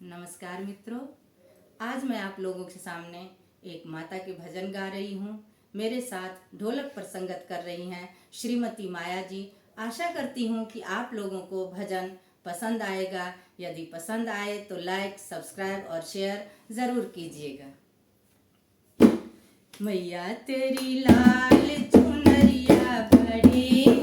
नमस्कार मित्रों, आज मैं आप लोगों के सामने एक माता के भजन गा रही हूँ। मेरे साथ ढोलक पर संगत कर रही हैं श्रीमती माया जी। आशा करती हूँ कि आप लोगों को भजन पसंद आएगा। यदि पसंद आए तो लाइक, सब्सक्राइब और शेयर ज़रूर कीजिएगा। मैया तेरी लाल चुनरिया बड़ी